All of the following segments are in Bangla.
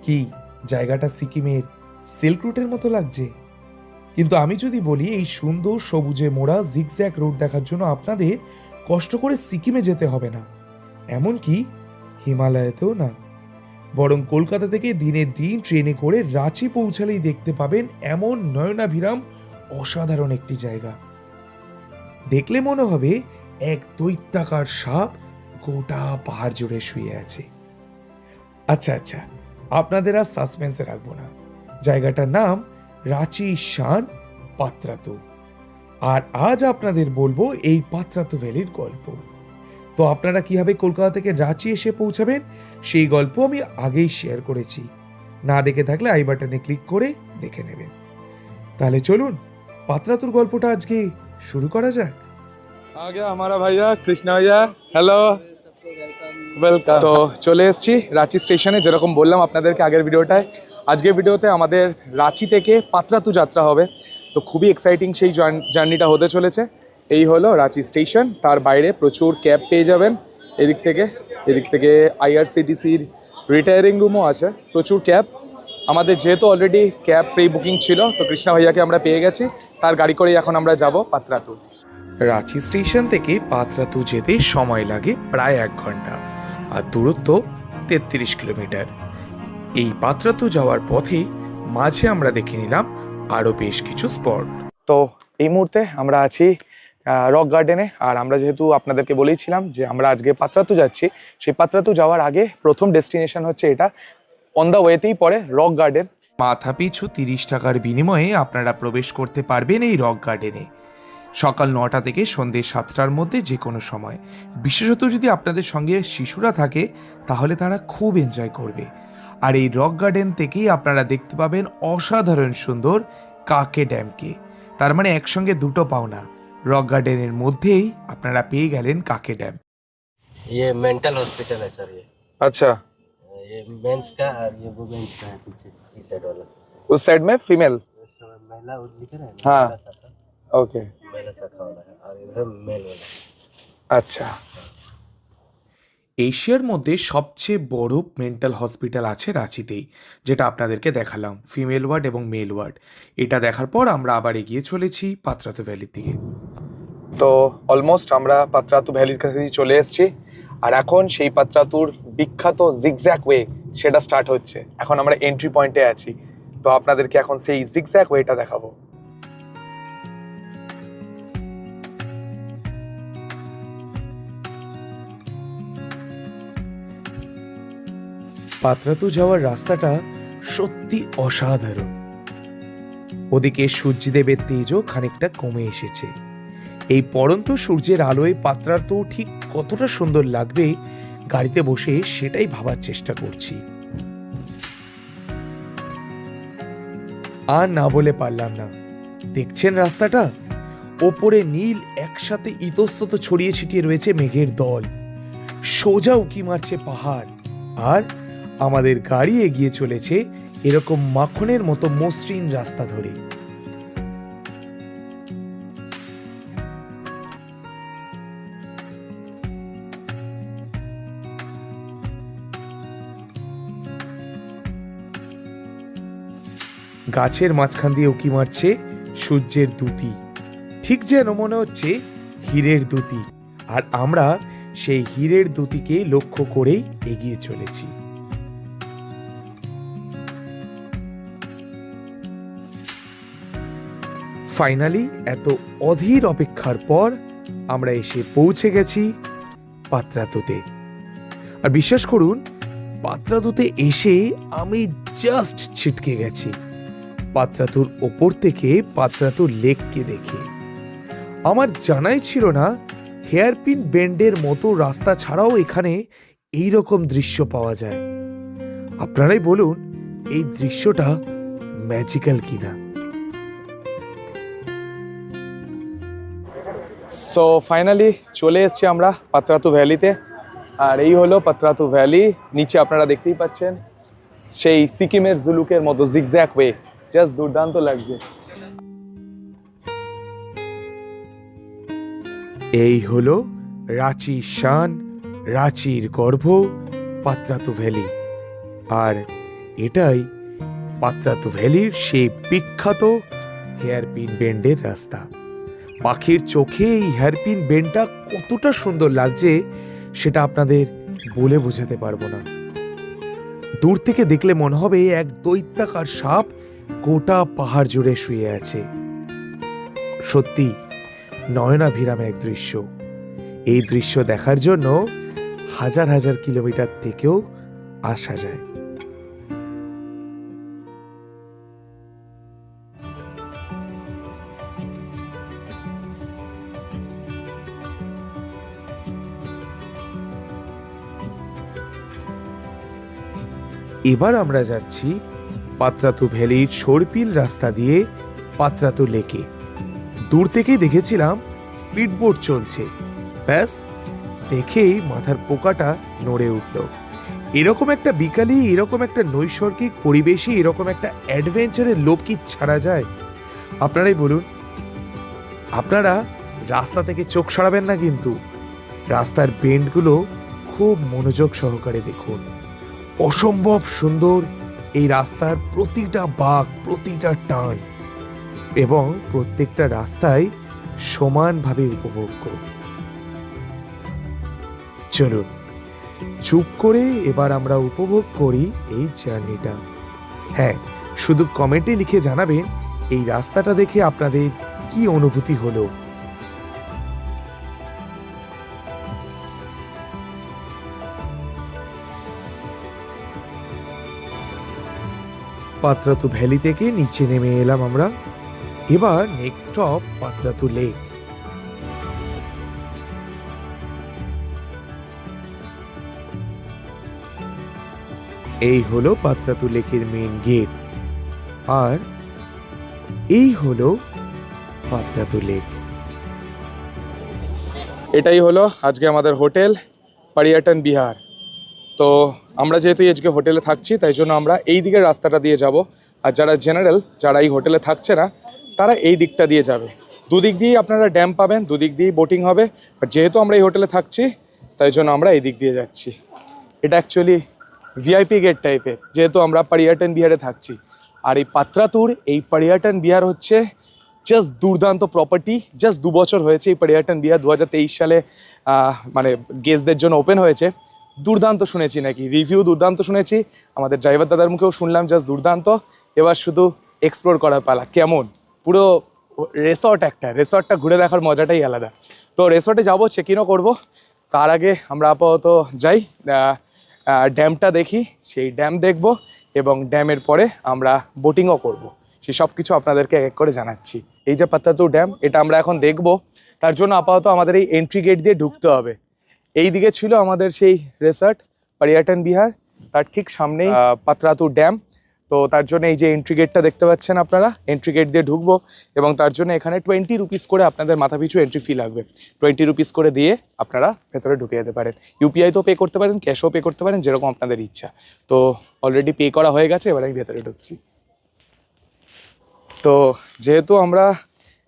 কি জায়গাটা সিকিমের সিল্ক রুটের মতো লাগছে? কিন্তু আমি যদি বলি এই সুন্দর সবুজে মোড়া জিগজ্যাগ রোড দেখার জন্য আপনাদের কষ্ট করে সিকিমে যেতে হবে না, এমনকি হিমালয়েতেও না, বরং কলকাতা থেকে দিনের দিন ট্রেনে করে রাঁচি পৌঁছালেই দেখতে পাবেন এমন নয়নাভিরাম অসাধারণ একটি জায়গা। দেখলে মনে হবে এক দৈত্যাকার সাপ গোটা পাহাড় জুড়ে শুয়ে আছে। আচ্ছা আচ্ছা, আপনাদের আর সাসপেন্সে রাখবো না। জায়গাটার নাম রাঁচি শান পাত্রাতু। আর আজ আপনাদের বলবো এই পাত্রাতু ভ্যালির গল্প। তো আপনারা কিভাবে কলকাতা থেকে রাঁচি এসে পৌঁছাবেন সেই গল্প আমি আগেই শেয়ার করেছি, না দেখে থাকলে আই বাটনে ক্লিক করে দেখে নেবেন। তাহলে চলুন পাত্রাতুর গল্পটা আজকে শুরু করা যাক। आ गया हमारा भैया कृष्णा भैया। Hello, welcome. তো চলে এসেছি রাঁচি স্টেশনে, যেরকম বললাম আপনাদেরকে আগের ভিডিওটায়। আজকের ভিডিওতে আমাদের রাঁচি থেকে পাত্রাতু যাত্রা হবে। তো খুবই এক্সাইটিং সেই জার্নিটা হতে চলেছে। এই হলো রাঁচি স্টেশন, তার বাইরে প্রচুর ক্যাব পেয়ে যাবেন। এদিক থেকে আইআরসিটিসির রিটায়ারিং রুমও আছে, প্রচুর ক্যাব। আমাদের যেহেতু অলরেডি ক্যাব প্রি বুকিং ছিল, তো কৃষ্ণা ভাইয়াকে আমরা পেয়ে গেছি, তার গাড়ি করেই এখন আমরা যাব পাত্রাতু। রাঁচি স্টেশন থেকে পাত্রাতু যেতে সময় লাগে প্রায় 1 ঘন্টা, আর দূরত্ব 33 কিলোমিটার। এই পাত্রাতু যাওয়ার পথে মাঝে আমরা দেখে নিলাম আরও বেশ কিছু স্পট। তো এই মুহূর্তে আমরা আছি রক গার্ডেনে। আর আমরা যেহেতু আপনাদেরকে বলেইছিলাম যে আমরা আজকে পাত্রাতু যাচ্ছি, সেই পাত্রাতু যাওয়ার আগে প্রথম ডেস্টিনেশন হচ্ছে এটা, অন দ্য ওয়েতেই পড়ে রক গার্ডেন। মাথা পিছু 30 টাকার বিনিময়ে আপনারা প্রবেশ করতে পারবেন এই রক গার্ডেনে। সকাল 9টা থেকে সন্ধ্যে 7টার মধ্যে যে কোনো সময়। বিশেষত যদি আপনাদের সঙ্গে শিশুরা থাকে তাহলে তারা খুব এনজয় করবে। আর এই রক গার্ডেন থেকেই আপনারা দেখতে পাবেন অসাধারণ সুন্দর কাকে ড্যামকে। তার মানে একসঙ্গে দুটো পাওনা, রক গার্ডেনের মধ্যেই আপনারা পেয়ে গেলেন কাকে ড্যাম। ये मेंटल हॉस्पिटल है सर। আচ্ছা, ये मेंस का और ये वुमेन्स का है पीछे इस साइड वाला। उस साइड में फीमेल। इस समय महिला वो लिख रहे हैं ना, हाँ। महिला शाखा, ओके, महिला शाखा वाला है और इधर मेल वाला है। আচ্ছা। এশিয়ার মধ্যে সবচেয়ে বড় মেন্টাল হসপিটাল আছে রাঁচিতেই, যেটা আপনাদেরকে দেখালাম, ফিমেল ওয়ার্ড এবং মেল ওয়ার্ড। এটা দেখার পর আমরা আবার এগিয়ে চলেছি পাত্রাতু ভ্যালির দিকে। তো অলমোস্ট আমরা পাত্রাতু ভ্যালির কাছেই চলে এসেছি। আর এখন সেই পাত্রাতুর বিখ্যাত জিগজ্যাগ ওয়ে সেটা স্টার্ট হচ্ছে। এখন আমরা এন্ট্রি পয়েন্টে আছি, তো আপনাদেরকে এখন সেই জিগজ্যাগ ওয়েটা দেখাবো। পাত্রাতু যাওয়ার রাস্তাটা সত্যি অসাধারণ। ওদিকে সূর্যদেবের তেজও খানিকটা কমে এসেছে। এই পড়ন্ত সূর্যের আলোয় পাত্রাতু ঠিক কতটা সুন্দর লাগবে গাড়িতে বসে সেটাই ভাবার চেষ্টা করছি। আর না বলে পারলাম না। দেখছেন রাস্তাটা, ওপরে নীল একসাথে ইতস্তত ছড়িয়ে ছিটিয়ে রয়েছে মেঘের দল, সোজা উকি মারছে পাহাড়, আর আমাদের গাড়ি এগিয়ে চলেছে এরকম মাখনের মতো মসৃণ রাস্তা ধরে। গাছের মাঝখান দিয়ে উকি মারছে সূর্যের দ্যুতি, ঠিক যেন মনে হচ্ছে হীরের দ্যুতি। আর আমরা সেই হীরের দ্যুতিকে লক্ষ্য করেই এগিয়ে চলেছি। ফাইনালি এত অধীর অপেক্ষার পর আমরা এসে পৌঁছে গেছি পাত্রাতুতে। আর বিশ্বাস করুন, পাত্রাতুতে এসে আমি জাস্ট ছিটকে গেছি পাত্রাতুর ওপর থেকে পাত্রাতুর লেককে দেখে। আমার জানাই ছিল না হেয়ারপিন বেন্ডের মতো রাস্তা ছাড়াও এখানে এই রকম দৃশ্য পাওয়া যায়। আপনারাই বলুন এই দৃশ্যটা ম্যাজিক্যাল কিনা। সো ফাইনালি চলে এসেছি আমরা পাত্রাতু ভ্যালিতে। আর এই হলো পাত্রাতু ভ্যালি। নিচে আপনারা দেখতেই পাচ্ছেন সেই সিকিমের জুলুকের মতো জিগজ্যাগ ওয়ে, জাস্ট দুর্দান্ত লাগছে। এই হলো রাঁচি শান, রাঁচির গর্ভ, পাত্রাতু ভ্যালি। আর এটাই পাত্রাতু ভ্যালির সেই বিখ্যাত হেয়ারপিন বেন্ডের রাস্তা। পাখির চোখে এই হেয়ারপিন বেন্ডটা কতটা সুন্দর লাগছে সেটা আপনাদের বলে বোঝাতে পারবো না। দূর থেকে দেখলে মনে হবে এক দৈত্যাকার সাপ গোটা পাহাড় জুড়ে শুয়ে আছে। সত্যি নয়নাভিরাম এক দৃশ্য। এই দৃশ্য দেখার জন্য হাজার হাজার কিলোমিটার থেকেও আসা যায়। এবার আমরা যাচ্ছি পাত্রাতু ভ্যালির সরপিল রাস্তা দিয়ে পাত্রাতু লেকে। দূর থেকেই দেখেছিলাম স্পিড বোট চলছে, ব্যাস দেখেই মাথার পোকাটা নড়ে উঠল। এরকম একটা বিকালে এরকম একটা নৈসর্গিক পরিবেশে এরকম একটা অ্যাডভেঞ্চারের লোভ কি ছাড়া যায়? আপনারাই বলুন। আপনারা রাস্তা থেকে চোখ সরাবেন না, কিন্তু রাস্তার বেন্ডগুলো খুব মনোযোগ সহকারে দেখুন। অসম্ভব সুন্দর এই রাস্তার প্রতিটা বাঁক, প্রতিটা টার্ন, এবং প্রত্যেকটা রাস্তায় সমানভাবে উপভোগ করুন। চলুন চুপ করে এবার আমরা উপভোগ করি এই জার্নিটা। হ্যাঁ, শুধু কমেন্টে লিখে জানাবেন এই রাস্তাটা দেখে আপনাদের কি অনুভূতি হলো। পাত্রাতু ভ্যালি থেকে নিচে নেমে এলাম আমরা। এবার নেক্সট স্টপ পাত্রাতু লেক। এই হলো পাত্রাতু লেকের মেইন গেট, আর এই হলো পাত্রাতু লেক। এটাই হলো আজকে আমাদের হোটেল পর্যটন বিহার। তো আমরা যেহেতু আজকে হোটেলে থাকছি তাই জন্য আমরা এই দিকের রাস্তাটা দিয়ে যাব, আর যারা জেনারেল, যারা এই হোটেলে থাকছে না, তারা এই দিকটা দিয়ে যাবে। দুদিক দিয়েই আপনারা ড্যাম পাবেন, দুদিক দিয়েই বোটিং হবে। বাট যেহেতু আমরা এই হোটেলে থাকছি তাই জন্য আমরা এই দিক দিয়ে যাচ্ছি। এটা অ্যাকচুয়ালি ভিআইপি গেট টাইপের, যেহেতু আমরা পর্যটন বিহারে থাকছি। আর এই পাত্রাতুর এই পর্যটন বিহার হচ্ছে জাস্ট দুর্দান্ত প্রপার্টি। জাস্ট 2 বছর হয়েছে এই পর্যটন বিহার, 2023 সালে মানে গেস্টদের জন্য ওপেন হয়েছে। দুর্দান্ত শুনেছি, নাকি রিভিউ দুর্দান্ত শুনেছি, আমাদের ড্রাইভার দাদার মুখেও শুনলাম জাস্ট দুর্দান্ত। এবার শুধু এক্সপ্লোর করার পালা। কেমন পুরো রেসর্ট, একটা রেসর্টটা ঘুরে দেখার মজাটাই আলাদা। তো রেসর্টে যাবো, চেক ইনও করবো। তার আগে আমরা আপাতত যাই, ড্যামটা দেখি, সেই ড্যাম দেখব, এবং ড্যামের পরে আমরা বোটিংও করব। সেই সব কিছু আপনাদেরকে এক এক করে জানাচ্ছি। এই যে পাত্রাতুর ড্যাম, এটা আমরা এখন দেখব। তার জন্য আপাতত আমাদের এই এন্ট্রি গেট দিয়ে ঢুকতে হবে। এই দিকে ছিল আমাদের সেই রিসর্ট পর্যটন বিহার, তার ঠিক সামনেই পাত্রাতুর ড্যাম। তো তার জন্য এই যে এন্ট্রি গেটটা দেখতে পাচ্ছেন আপনারা, এন্ট্রি গেট দিয়ে ঢুকবো, এবং তার জন্য এখানে 20 রুপিস করে আপনাদের মাথা পিছু এন্ট্রি ফি লাগবে। 20 রুপিস করে দিয়ে আপনারা ভেতরে ঢুকে যেতে পারেন। ইউপিআই তো পে করতে পারেন, ক্যাশও পে করতে পারেন, যেরকম আপনাদের ইচ্ছা। তো অলরেডি পে করা হয়ে গেছে, এবার আমি ভেতরে ঢুকছি। তো যেহেতু আমরা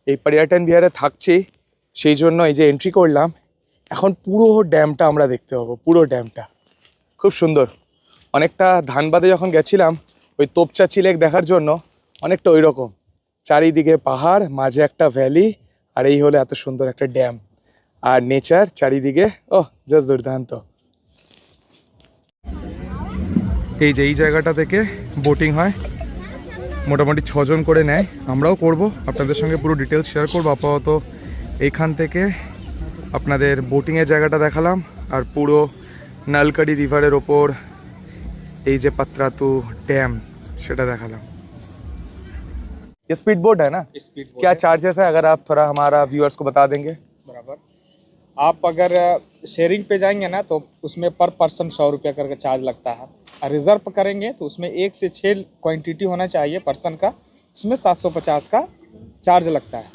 এই পর্যটন বিহারে থাকছি, সেই জন্য এই যে এন্ট্রি করলাম, এখন পুরো ড্যামটা আমরা দেখতে পাবো। পুরো ড্যামটা খুব সুন্দর। অনেকটা ধানবাদে যখন গেছিলাম ওই তোপচাচি লেক দেখার জন্য, অনেকটা ওই রকম। চারিদিকে পাহাড়, মাঝে একটা ভ্যালি, আর এই হলো এত সুন্দর একটা ড্যাম, আর নেচার চারিদিকে। ওহ, জাস্ট দুর্দান্ত। এই যে এই জায়গাটা থেকে বোটিং হয়, মোটামুটি 6 জন করে নেয়। আমরাও করব, আপনাদের সঙ্গে পুরো ডিটেলস শেয়ার করবো। আপাতত এইখান থেকে আপনাদের বোটিংয়ের জায়গাটা দেখালাম, আর পুরো নলকাড়ি রিভারের ওপর এই যে পাত্রাতু ড্যাম সেটা দেখালাম। ये स्पीड बोट है ना? स्पीड बोट क्या है, चार्जेस है, अगर आप थोड़ा हमारा व्यूअर्स को बता देंगे? बराबर। आप अगर शेयरिंग पे जाएंगे ना तो उसमें पर पर्सन 100 रुपये करके चार्ज लगता है, और रिजर्व करेंगे तो उसमें 1 से 6 क्वांटिटी होना चाहिए पर्सन का, उसमें 750 का चार्ज लगता है।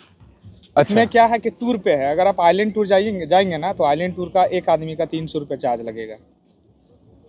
अच्छा, इसमें क्या है कि टूर पे है। अगर आप आइलैंड टूर जाएंगे ना तो आइलैंड टूर का एक आदमी का 300 रुपये चार्ज लगेगा।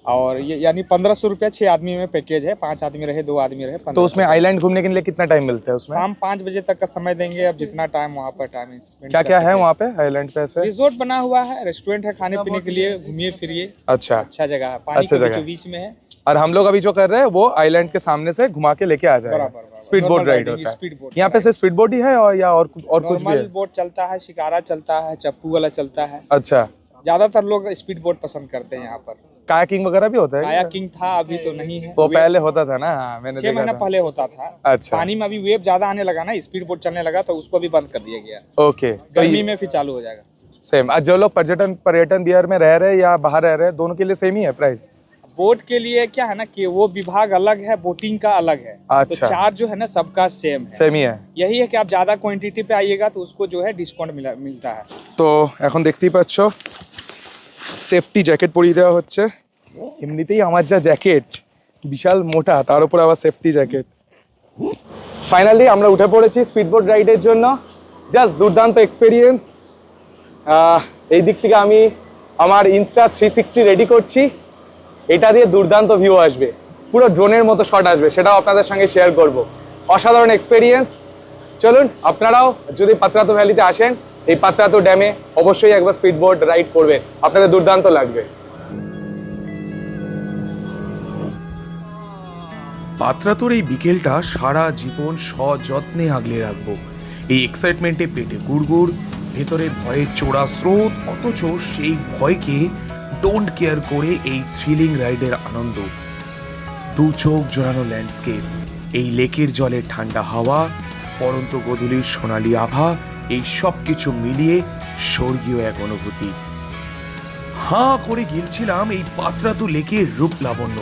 और ये यानी 1500 रुपया 6 आदमी में पैकेज है, 5 आदमी रहे 2 आदमी रहे तो 1500। उसमें आइलैंड घूमने के लिए कितना टाइम मिलता है उसमें? शाम 5 बजे तक का समय देंगे, अब जितना टाइम वहाँ पर टाइम स्पेंड क्या क्या है वहाँ पे आइलैंड पे ऐसे? रिजोर्ट बना हुआ है, रेस्टोरेंट है, खाने पीने के लिए, घूमिए फिरिए, अच्छा, अच्छा जगह है, पानी अच्छा के जगह। बीचों बीच में है। और हम लोग अभी जो कर रहे हैं वो आइलैंड के सामने से घुमा के लेके आ जाएगा। बराबर speed boat Normal ride riding, होता है speed boat यहाँ पे? से स्पीड बोट ही है और या और कुछ भी नॉर्मल है? बोट चलता है, शिकारा चलता है, चप्पू वाला चलता है। अच्छा, ज्यादातर लोग स्पीड बोट पसंद करते हैं यहाँ पर। कायाकिंग वगैरह भी होता है? काया किंग था, अभी तो नहीं है। वो पहले होता था ना, मैंने 6 देखा महीना था। पहले होता था। अच्छा, पानी में अभी वेव ज्यादा आने लगा ना, स्पीड बोट चलने लगा तो उसको भी बंद कर दिया गया। ओके। तो गर्मी में फिर चालू हो जाएगा। सेम, आज जो लोग पर्यटन बिहार में रह रहे हैं या बाहर रह रहे हैं, दोनों के लिए सेम ही है प्राइस? बोट के लिए क्या है ना कि वो विभाग अलग है, बोटिंग का अलग है। अच्छा। तो चार्ज जो है ना सबका सेम है। सेम ही है। यही है कि आप ज्यादा क्वांटिटी पे आइएगा तो उसको जो है डिस्काउंट मिलता है। তো এখন দেখতেই পাচ্ছ সেফটি জ্যাকেট পরিয়ে দেওয়া হচ্ছে। এমনিতেই আমার যা জ্যাকেট বিশাল মোটা, তার উপর আবার সেফটি জ্যাকেট। ফাইনালি আমরা উঠে পড়েছি স্পিডবোট রাইডের জন্য। জাস্ট দুর্দান্ত এক্সপিরিয়েন্স। এই দিক থেকে আমি আমার ইনস্টা 360 রেডি করছি, এটা দিয়ে দুর্দান্ত ভিউ আসবে, পুরো ড্রোনের মতো শট আসবে, সেটাও আপনাদের সঙ্গে শেয়ার করব। অসাধারণ এক্সপিরিয়েন্স। চলুন আপনারাও যদি পাত্রাতু ভ্যালিতে আসেন, এই পাত্রাতু ড্যামে অবশ্যই একবার স্পিডবোট রাইড করবেন, আপনাদের দুর্দান্ত লাগবে। পাত্রাতুর এই বিকেলটা সারা জীবন সযত্নে আগলে রাখবো। এই এক্সাইটমেন্টে পেটে গুড়গুড়, ভেতরে ভয়ের চোরা স্রোত, অথচ সেই ভয়কে ডোন্ট কেয়ার করে এই থ্রিলিং রাইডের আনন্দ। দু চোখ জোড়ানো ল্যান্ডস্কেপ, এই লেকের জলের ঠান্ডা হাওয়া, পরন্ত গোধূলির সোনালি আভা, এই সব কিছু মিলিয়ে স্বর্গীয় এক অনুভূতি। হাঁ করে গিলছিলাম এই পাত্রাতু লেকের রূপ লাবণ্য।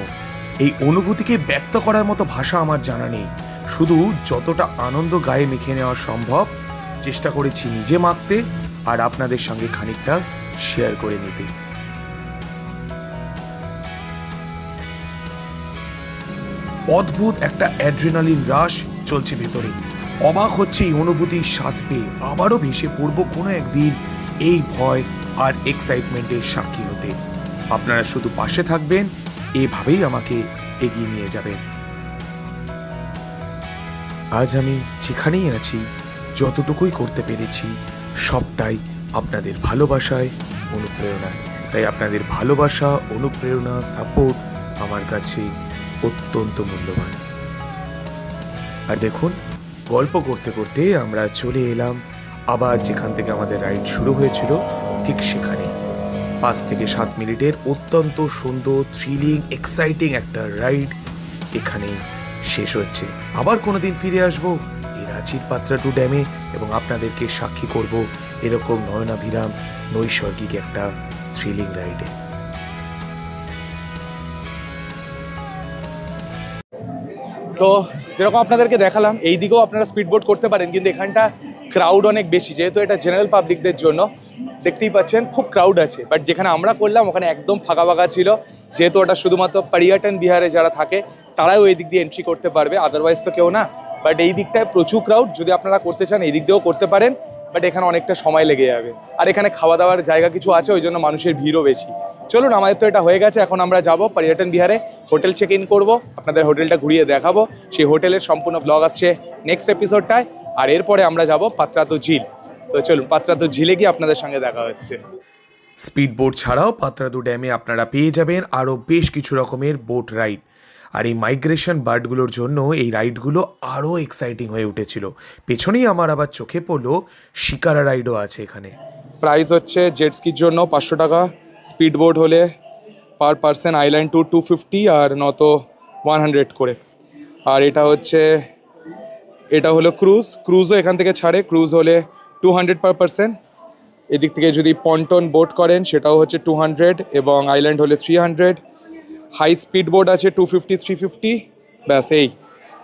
এই অনুভূতিকে ব্যক্ত করার মতো ভাষা আমার জানা নেই, শুধু যতটা আনন্দ গায়ে মেখে নেওয়া সম্ভব চেষ্টা করেছি নিজে মাখতে আর আপনাদের সঙ্গে খানিকটা শেয়ার করে নিতে। অদ্ভুত একটা অ্যাড্রেনালিন রাশ চলছে ভেতরে। অবাক হচ্ছে এই অনুভূতির স্বাদ পেয়ে আবারও ভেসে পড়বো কোনো একদিন এই ভয় আর এক্সাইটমেন্টের সাক্ষী হতে। আপনারা শুধু পাশে থাকবেন, এভাবেই আমাকে এগিয়ে নিয়ে যাবেন। আজ আমি যেখানেই আছি, যতটুকুই করতে পেরেছি সবটাই আপনাদের ভালোবাসায়, অনুপ্রেরণায়। তাই আপনাদের ভালোবাসা, অনুপ্রেরণা, সাপোর্ট আমার কাছে অত্যন্ত মূল্যবান। আর দেখুন, গল্প করতে করতে আমরা চলে এলাম আবার যেখান থেকে আমাদের রাইড শুরু হয়েছিল ঠিক সেখানে। 5 থেকে 7 মিনিটের অত্যন্ত সুন্দর, থ্রিলিং, এক্সাইটিং একটা রাইড এখানেই শেষ হচ্ছে। আবার কোনোদিন ফিরে আসবো এই রাঁচির পাত্রাতু ড্যামে এবং আপনাদেরকে সাক্ষী করব এরকম নয়নাভিরাম নৈসর্গিক একটা থ্রিলিং রাইডে। তো যেরকম আপনাদেরকে দেখালাম, এই দিকেও আপনারা স্পিডবোট করতে পারেন, কিন্তু এখানটা ক্রাউড অনেক বেশি, যেহেতু এটা জেনারেল পাবলিকদের জন্য। দেখতেই পাচ্ছেন খুব ক্রাউড আছে, বাট যেখানে আমরা করলাম ওখানে একদম ফাঁকা ফাঁকা ছিল, যেহেতু ওটা শুধুমাত্র পর্যটন বিহারে যারা থাকে তারাও এই দিক দিয়ে এন্ট্রি করতে পারবে, আদারওয়াইজ তো কেউ না। বাট এই দিকটায় প্রচুর ক্রাউড, যদি আপনারা করতে চান এই দিক দিয়েও করতে পারেন, বাট এখানে অনেকটা সময় লেগে যাবে। আর এখানে খাওয়া দাওয়ার জায়গা কিছু আছে, ওই জন্য মানুষের ভিড়ও বেশি। চলুন, আমাদের তো এটা হয়ে গেছে, এখন আমরা যাব পর্যটন বিহারে, হোটেল চেক ইন করবো, আপনাদের হোটেলটা ঘুরিয়ে দেখাবো। সেই হোটেলের সম্পূর্ণ ব্লগ আসছে নেক্সট এপিসোডটায়। আর এরপরে আমরা যাব পাত্রাতু ঝিল। তো চলুন, পাত্রাতু ঝিলে গিয়ে আপনাদের সঙ্গে দেখা হচ্ছে। স্পিডবোট ছাড়াও পাত্রাতু ড্যামে আপনারা পেয়ে যাবেন আরও বেশ কিছু রকমের বোট রাইড। আর এই মাইগ্রেশন বার্ডগুলোর জন্য এই রাইডগুলো আরও এক্সাইটিং হয়ে উঠেছিল। পেছনেই আমার আবার চোখে পড়লো শিকারা রাইডও আছে এখানে। প্রাইস হচ্ছে জেট স্কির জন্য 500 টাকা, স্পিডবোট হলে পার পার্সন আইল্যান্ড ট্যুর 250 আর নত 100 করে। আর এটা হলো ক্রুজও এখান থেকে ছাড়ে, ক্রুজ হলে 200 পার পার্সন। এদিক থেকে যদি পন্টন বোট করেন সেটাও হচ্ছে 200, এবং আইল্যান্ড হলে 300। হাই স্পিড বোট আছে 250, 350, ব্যাস এই।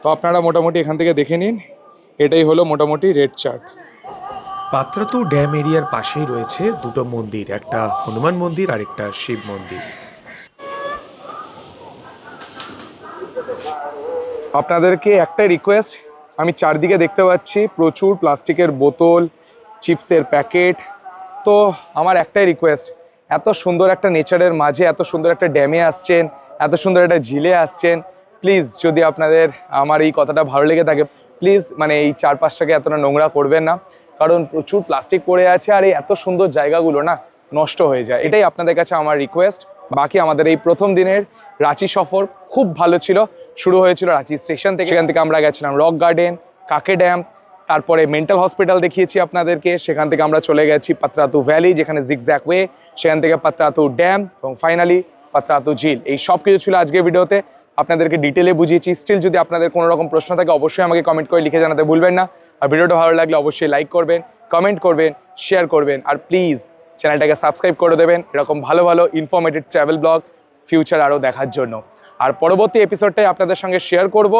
তো আপনারা মোটামুটি এখান থেকে দেখে নিন, এটাই হলো মোটামুটি রেট চার্ট। পাত্রাতু ড্যাম এরিয়ার পাশেই রয়েছে দুটো মন্দির, একটা হনুমান মন্দির আর একটা শিব মন্দির। আপনাদেরকে একটাই রিকোয়েস্ট, আমি চারদিকে দেখতে পাচ্ছি প্রচুর প্লাস্টিকের বোতল, চিপসের প্যাকেট। তো আমার একটাই রিকোয়েস্ট, এত সুন্দর একটা নেচারের মাঝে এত সুন্দর একটা ড্যামে আসছেন, এত সুন্দর একটা ঝিলে আসছেন, প্লিজ যদি আপনাদের আমার এই কথাটা ভালো লেগে থাকে প্লিজ মানে এই চারপাশটাকে এতটা নোংরা করবেন না, কারণ প্রচুর প্লাস্টিক পড়ে আছে আর এই এত সুন্দর জায়গাগুলো না নষ্ট হয়ে যায়। এটাই আপনাদের কাছে আমার রিকোয়েস্ট। বাকি আমাদের এই প্রথম দিনের রাঁচি সফর খুব ভালো ছিল। শুরু হয়েছিল রাঁচি স্টেশন থেকে, সেখান থেকে আমরা গেছিলাম রক গার্ডেন, কাকে ড্যাম, তারপরে মেন্টাল হসপিটাল দেখিয়েছি আপনাদেরকে, সেখান থেকে আমরা চলে গেছি পাত্রাতু ভ্যালি যেখানে জিগজ্যাক ওয়ে, সেখান থেকে পাত্রাতু ড্যাম এবং ফাইনালি পাত্রাতু ঝিল। এই সব কিছু ছিল আজকের ভিডিওতে, আপনাদেরকে ডিটেলে বুঝিয়েছি। স্টিল যদি আপনাদের কোনো রকম প্রশ্ন থাকে অবশ্যই আমাকে কমেন্ট করে লিখে জানাতে ভুলবেন না। আর ভিডিওটা ভালো লাগলে অবশ্যই লাইক করবেন, কমেন্ট করবেন, শেয়ার করবেন আর প্লিজ চ্যানেলটাকে সাবস্ক্রাইব করে দেবেন এরকম ভালো ভালো ইনফরমেটিভ ট্রাভেল ব্লগ ফিউচার আরও দেখার জন্য। আর পরবর্তী এপিসোডটাই আপনাদের সঙ্গে শেয়ার করব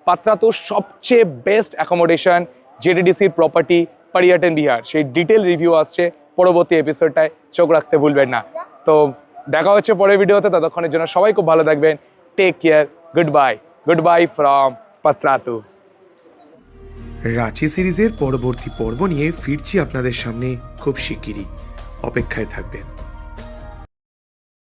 পাত্রাতুর সবচেয়ে বেস্ট অ্যাকোমোডেশন জেটিডিসির প্রপার্টি পারিয়াটন বিহার, সেই ডিটেল রিভিউ আসছে পরবর্তী এপিসোডটায়, চোখ রাখতে ভুলবেন না। তো দেখা হচ্ছে পরের ভিডিওতে, ততক্ষণের জন্য সবাই খুব ভালো থাকবেন। Take care, goodbye from Patratu. Ranchi সিরিজের পরবর্তী পর্ব নিয়ে ফিরছি আপনাদের সামনে খুব শিগগিরই, অপেক্ষায় থাকবেন।